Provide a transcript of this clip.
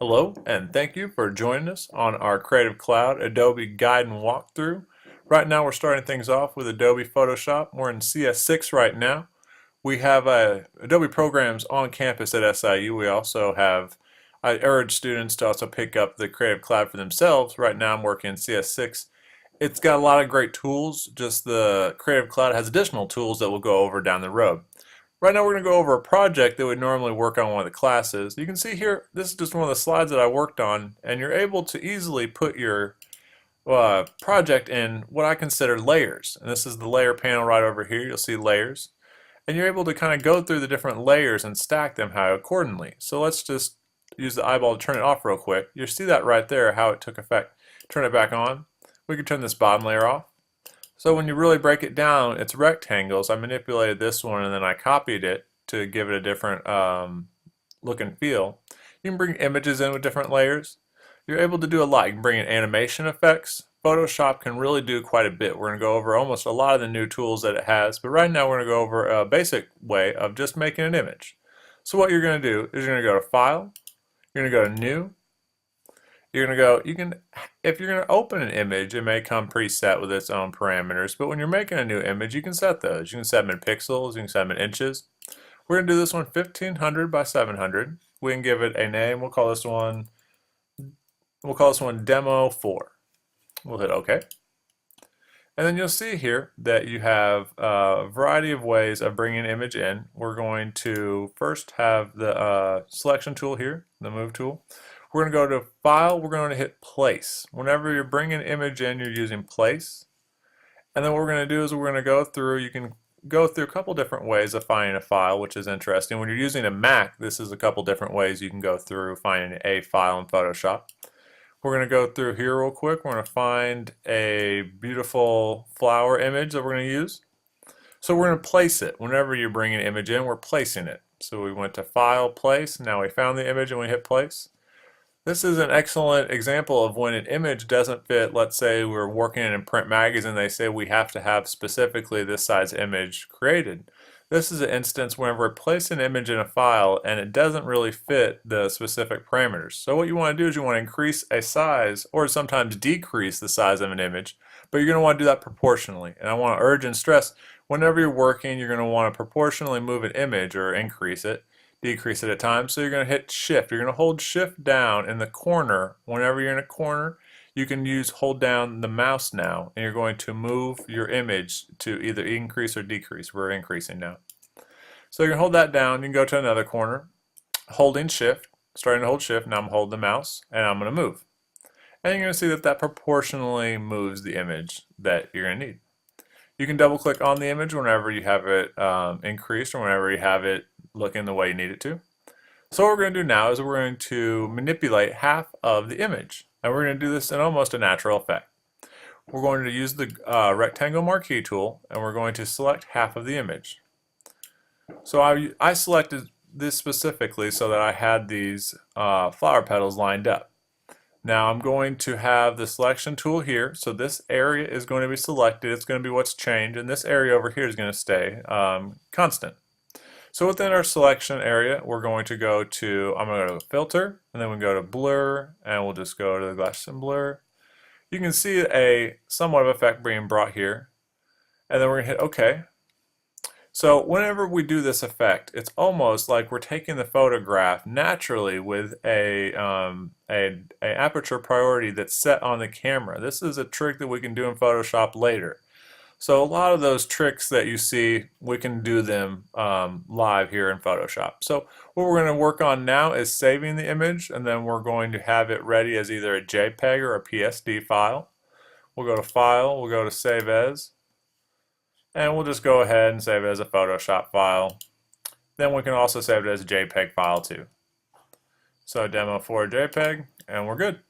Hello, and thank you for joining us on our Creative Cloud Adobe Guide and Walkthrough. Right now we're starting things off with Adobe Photoshop. We're in CS6 right now. We have Adobe programs on campus at SIU. We also have, I urge students to also pick up the Creative Cloud for themselves. Right now I'm working in CS6. It's got a lot of great tools, just the Creative Cloud has additional tools that we'll go over down the road. Right now we're going to go over a project that we'd normally work on one of the classes. You can see here, this is just one of the slides that I worked on, and you're able to easily put your project in what I consider layers. And this is the layer panel right over here. You'll see layers. And you're able to kind of go through the different layers and stack them how accordingly. So let's just use the eyeball to turn it off real quick. You see that right there, how it took effect. Turn it back on. We can turn this bottom layer off. So when you really break it down, it's rectangles. I manipulated this one and then I copied it to give it a different look and feel. You can bring images in with different layers. You're able to do a lot. You can bring in animation effects. Photoshop can really do quite a bit. We're going to go over almost a lot of the new tools that it has, but right now we're going to go over a basic way of just making an image. So what you're going to do is you're going to go to File, you're going to go to New, you're going to go, if you're going to open an image, it may come preset with its own parameters, but when you're making a new image, you can set those. You can set them in pixels, you can set them in inches. We're going to do this one 1500 by 700. We can give it a name. We'll call this one Demo 4. We'll hit OK. And then you'll see here that you have a variety of ways of bringing an image in. We're going to first have the selection tool here, the move tool. We're going to go to File, we're going to hit Place. Whenever you're bringing an image in, you're using Place. And then what we're going to do is we're going to go through, you can go through a couple different ways of finding a file, which is interesting. When you're using a Mac, this is a couple different ways you can go through finding a file in Photoshop. We're going to go through here real quick. We're going to find a beautiful flower image that we're going to use. So we're going to place it. Whenever you bring an image in, we're placing it. So we went to File, Place. Now we found the image and we hit Place. This is an excellent example of when an image doesn't fit. Let's say we're working in a print magazine, they say we have to have specifically this size image created. This is an instance whenever we place an image in a file and it doesn't really fit the specific parameters. So what you want to do is you want to increase a size or sometimes decrease the size of an image, but you're going to want to do that proportionally. And I want to urge and stress, whenever you're working, you're going to want to proportionally move an image or increase it, decrease it at times. So you're going to hit Shift. You're going to hold Shift down in the corner. Whenever you're in a corner, you can hold down the mouse now, and you're going to move your image to either increase or decrease. We're increasing now. So you're going to hold that down. You can go to another corner, holding Shift, starting to hold Shift. Now I'm holding the mouse, and I'm going to move. And you're going to see that that proportionally moves the image that you're going to need. You can double click on the image whenever you have it increased or whenever you have it looking the way you need it to. So what we're going to do now is we're going to manipulate half of the image. And we're going to do this in almost a natural effect. We're going to use the rectangle marquee tool and we're going to select half of the image. So I selected this specifically so that I had these flower petals lined up. Now I'm going to have the selection tool here, so this area is going to be selected, it's going to be what's changed, and this area over here is going to stay constant. So within our selection area, we're going to go to, I'm going to go to Filter, and then we go to Blur, and we'll just go to the Gaussian Blur. You can see a somewhat of effect being brought here, and then we're going to hit OK. So whenever we do this effect, it's almost like we're taking the photograph naturally with a aperture priority that's set on the camera. This is a trick that we can do in Photoshop later. So a lot of those tricks that you see, we can do them live here in Photoshop. So what we're going to work on now is saving the image, and then we're going to have it ready as either a JPEG or a PSD file. We'll go to File, we'll go to Save As. And we'll just go ahead and save it as a Photoshop file. Then we can also save it as a JPEG file too. So demo 4 JPEG, and we're good.